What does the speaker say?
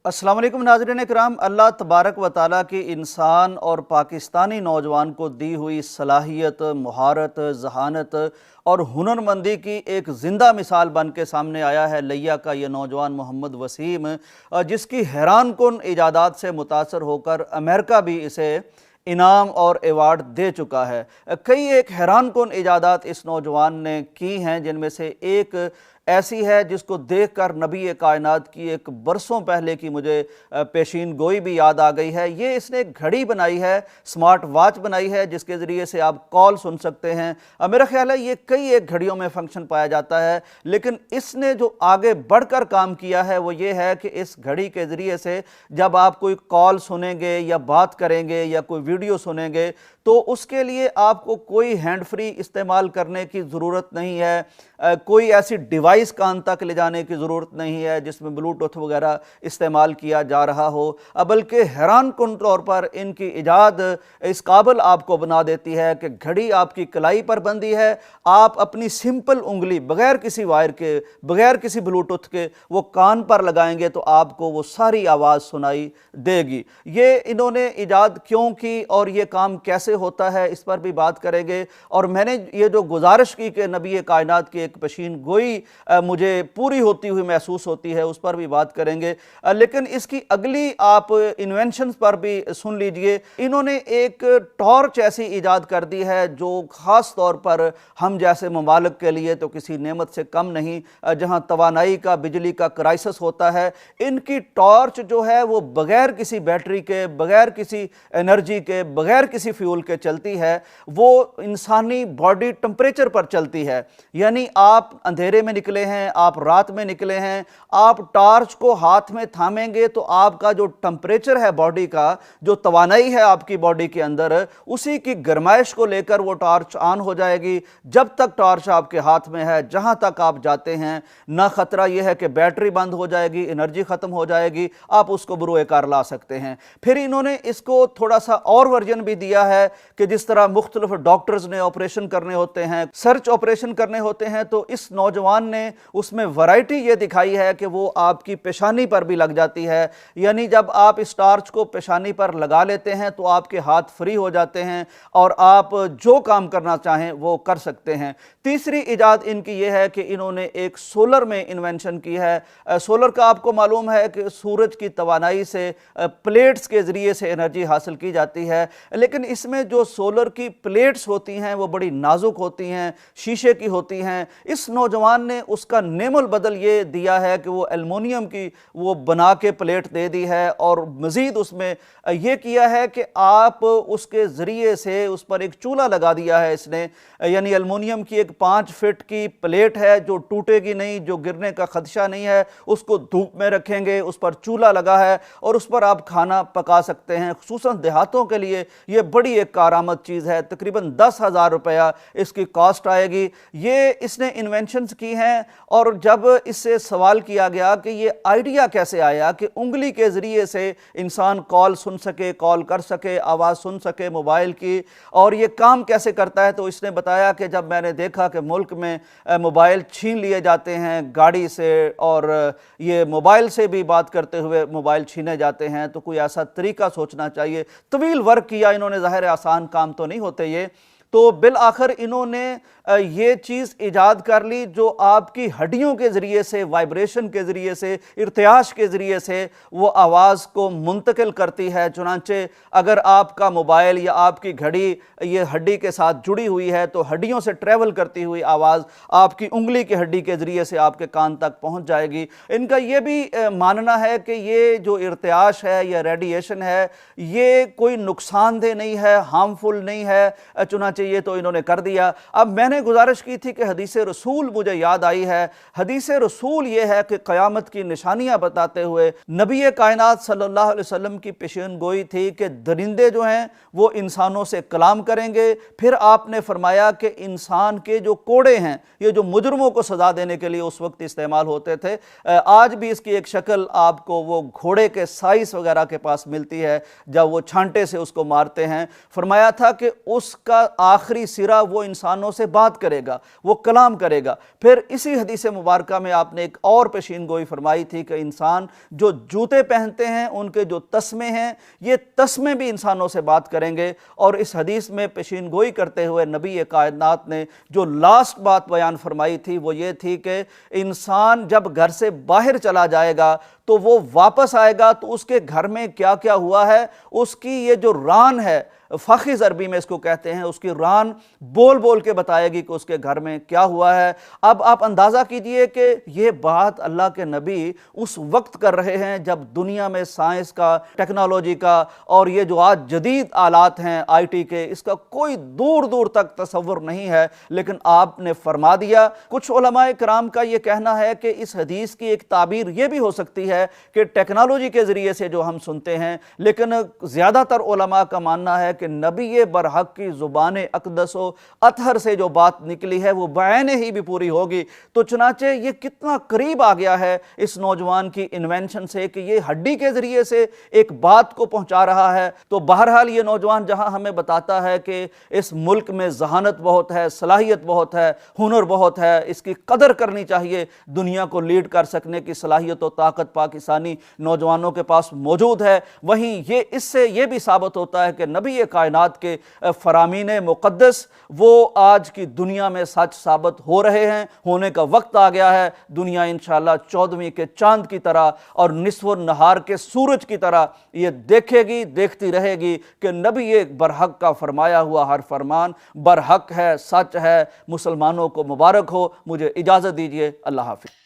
अस्सलाम वालेकुम नाज़रीन इकराम। अल्लाह तबारक व तआला की इंसान और पाकिस्तानी नौजवान को दी हुई सलाहियत, महारत, जहानत और हुनरमंदी की एक ज़िंदा मिसाल बन के सामने आया है लिया का ये नौजवान मोहम्मद वसीम, जिसकी हैरान कुन इजादात से मुतासर होकर अमेरिका भी इसे इनाम और एवार्ड दे चुका है। कई एक हैरान कुन इजादात इस नौजवान ने की हैं, जिनमें से एक ऐसी है जिसको देखकर नबी कायनात की एक बरसों पहले की मुझे पेशीन गोई भी याद आ गई है। ये इसने एक घड़ी बनाई है, स्मार्ट वॉच बनाई है, जिसके ज़रिए से आप कॉल सुन सकते हैं। मेरा ख्याल है ये कई एक घड़ियों में फंक्शन पाया जाता है, लेकिन इसने जो आगे बढ़कर काम किया है वो ये है कि इस घड़ी के ज़रिए से जब आप कोई कॉल सुनेंगे या बात करेंगे या कोई वीडियो सुनेंगे तो उसके लिए आपको कोई हैंड फ्री इस्तेमाल करने की ज़रूरत नहीं है, कोई ऐसी डिवाइस कान तक ले जाने की ज़रूरत नहीं है जिसमें ब्लूटूथ वगैरह इस्तेमाल किया जा रहा हो, बल्कि हैरान कुन तौर पर इनकी इजाद इस काबिल आपको बना देती है कि घड़ी आपकी कलाई पर बंदी है, आप अपनी सिंपल उंगली बग़ैर किसी वायर के, बग़ैर किसी ब्लूटूथ के वो कान पर लगाएंगे तो आपको वो सारी आवाज़ सुनाई देगी। ये इन्होंने इजाद क्यों की और ये काम कैसे होता है, इस पर भी बात करेंगे। और मैंने ये जो गुजारिश की कि नबी कायनात की एक पेशीन गोई मुझे पूरी होती हुई महसूस होती है, उस पर भी बात करेंगे। लेकिन इसकी अगली आप इन्वेंशंस पर भी सुन लीजिए। इन्होंने एक टॉर्च ऐसी ईजाद कर दी है जो ख़ास तौर पर हम जैसे ममालिक के लिए तो किसी नेमत से कम नहीं, जहां तवानाई का, बिजली का क्राइसिस होता है। इनकी टॉर्च जो है वो बग़ैर किसी बैटरी के, बग़ैर किसी एनर्जी के, बग़ैर किसी फ्यूल के चलती है। वो इंसानी बॉडी टेम्परेचर पर चलती है, यानी आप अंधेरे में निकले हैं, आप रात में निकले हैं, आप टॉर्च को हाथ में थामेंगे तो आपका जो टेम्परेचर है बॉडी का, जो तवानाई है आपकी बॉडी के अंदर, उसी की गर्माइश को लेकर वो टॉर्च ऑन हो जाएगी। जब तक टॉर्च आपके हाथ में है, जहां तक आप जाते हैं, ना खतरा यह है कि बैटरी बंद हो जाएगी, एनर्जी खत्म हो जाएगी, आप उसको बरूए कार ला सकते हैं। फिर इन्होंने इसको थोड़ा सा और वर्जन भी दिया है कि जिस तरह मुख्तलिफ डॉक्टर्स ने ऑपरेशन करने होते हैं, सर्च ऑपरेशन करने होते हैं, तो इस नौजवान ने उसमें वैरायटी ये दिखाई है कि वो आपकी पेशानी पर भी लग जाती है। यानी जब आप इस टॉर्च को पेशानी पर लगा लेते हैं तो आपके हाथ फ्री हो जाते हैं और आप जो काम करना चाहें वो कर सकते हैं। तीसरी इजाद इनकी ये है कि इन्होंने एक सोलर में इन्वेंशन की है। सोलर का आपको मालूम है कि सूरज की तवानाई से प्लेट्स के ज़रिए से एनर्जी हासिल की जाती है, लेकिन इसमें जो सोलर की प्लेट्स होती हैं वो बड़ी नाजुक होती हैं, शीशे की होती हैं। इस नौजवान ने उसका नेमल बदल ये दिया है कि वो एल्युमिनियम की वो बना के प्लेट दे दी है और मज़ीद उसमें ये किया है कि आप उसके ज़रिए से उस पर एक चूल्हा लगा दिया है इसने, यानी एल्युमिनियम की एक 5 फीट की प्लेट है जो टूटेगी नहीं, जो गिरने का खदशा नहीं है। उसको धूप में रखेंगे, उस पर चूल्हा लगा है और उस पर आप खाना पका सकते हैं। खुसूसन देहातों के लिए ये बड़ी एक कारामद चीज़ है। तकरीबन 10,000 रुपया इसकी कॉस्ट आएगी। ये इसने इन्वेंशंस की हैं और जब इससे सवाल किया गया कि ये आइडिया कैसे आया कि उंगली के ज़रिए से इंसान कॉल सुन सके, कॉल कर सके, आवाज़ सुन सके मोबाइल की, और ये काम कैसे करता है, तो इसने बताया कि जब मैंने देखा कि मुल्क में मोबाइल छीन लिए जाते हैं गाड़ी से और ये मोबाइल से भी बात करते हुए मोबाइल छीने जाते हैं, तो कोई ऐसा तरीका सोचना चाहिए। तवील वर्क किया इन्होंने, ज़ाहिर आसान काम तो नहीं होते ये। तो बिल आखिर इन्होंने ये चीज़ ईजाद कर ली जो आपकी हड्डियों के ज़रिए से, वाइब्रेशन के ज़रिए से, इर्तियाश के ज़रिए से वो आवाज़ को मुंतकिल करती है। चुनांचे अगर आपका मोबाइल या आपकी घड़ी ये हड्डी के साथ जुड़ी हुई है तो हड्डियों से ट्रैवल करती हुई आवाज़ आपकी उंगली की हड्डी के ज़रिए से आपके कान तक पहुँच जाएगी। इनका ये भी मानना है कि ये जो इर्तियाश है या रेडिएशन है ये कोई नुकसानदेह नहीं है, हार्मफुल नहीं है। चुनांचे ये तो इन्होंने कर दिया। अब मैंने गुजारिश की थी कि हदीस रसूल मुझे याद आई है। हदीस रसूल ये है कि क़यामत की निशानियां बताते हुए नबी कायनात सल्लल्लाहु अलैहि वसल्लम की पेशीन गोई थी कि दरिंदे जो हैं वो इंसानों से कलाम करेंगे। फिर आपने फरमाया कि इंसान के जो कोड़े हैं, ये जो मुजरमों को सजा देने के लिए उस वक्त इस्तेमाल होते थे, आज भी इसकी एक शक्ल आपको वो घोड़े के साइज वगैरह के पास मिलती है जब वो छांटे से उसको मारते हैं। फरमाया था कि उसका आखिरी सिरा वो इंसानों से बात बात करेगा, वो कलाम करेगा। फिर इसी हदीस मुबारक में आपने एक और पेशीन गोई फरमाई थी कि इंसान जो जूते पहनते हैं, उनके जो तस्मे हैं, ये तस्मे भी इंसानों से बात करेंगे। और इस हदीस में पेशीन गोई करते हुए नबी कायनात ने जो लास्ट बात बयान फरमाई थी वो ये थी कि इंसान जब घर से बाहर चला जाएगा तो वो वापस आएगा तो उसके घर में क्या क्या हुआ है, उसकी ये जो रान है, फ़ाखिज़ अरबी में इसको कहते हैं, उसकी रान बोल बोल के बताएगी कि उसके घर में क्या हुआ है। अब आप अंदाज़ा कीजिए कि ये बात अल्लाह के नबी उस वक्त कर रहे हैं जब दुनिया में साइंस का, टेक्नोलॉजी का और ये जो आज जदीद आलात हैं आईटी के, इसका कोई दूर दूर तक तसव्वुर नहीं है, लेकिन आपने फरमा दिया। कुछ उलमाए किराम का ये कहना है कि इस हदीस की एक ताबीर ये भी हो सकती है कि टेक्नोलॉजी के ज़रिए से जो हम सुनते हैं, लेकिन ज़्यादातर उलमा का मानना है कि नबी बरहक की ज़ुबान अक़दस व अतहर से जो बात निकली है वो बयाने ही भी पूरी होगी। तो चुनाचे ये कितना करीब आ गया है इस नौजवान की इन्वेंशन से कि ये हड्डी के ज़रिए से एक बात को पहुंचा रहा है। तो बहरहाल ये नौजवान जहां हमें बताता है कि इस मुल्क में जहानत बहुत है, सलाहियत बहुत है, हुनर बहुत है, इसकी कदर करनी चाहिए, दुनिया को लीड कर सकने की सलाहियत और ताकत पाकिस्तानी नौजवानों के पास मौजूद है। वहीं ये इससे ये भी साबित होता है कि नबी कायनात के फरामीन मुक़द्दस वो आज की दुनिया में सच साबित हो रहे हैं। होने का वक्त आ गया है। दुनिया इंशाअल्लाह 14वीं के चांद की तरह और निस्फ़ नहार के सूरज की तरह ये देखेगी, देखती रहेगी कि नबी बरहक का फरमाया हुआ हर फरमान बरहक है, सच है। मुसलमानों को मुबारक हो। मुझे इजाज़त दीजिए। अल्लाह हाफ़िज़।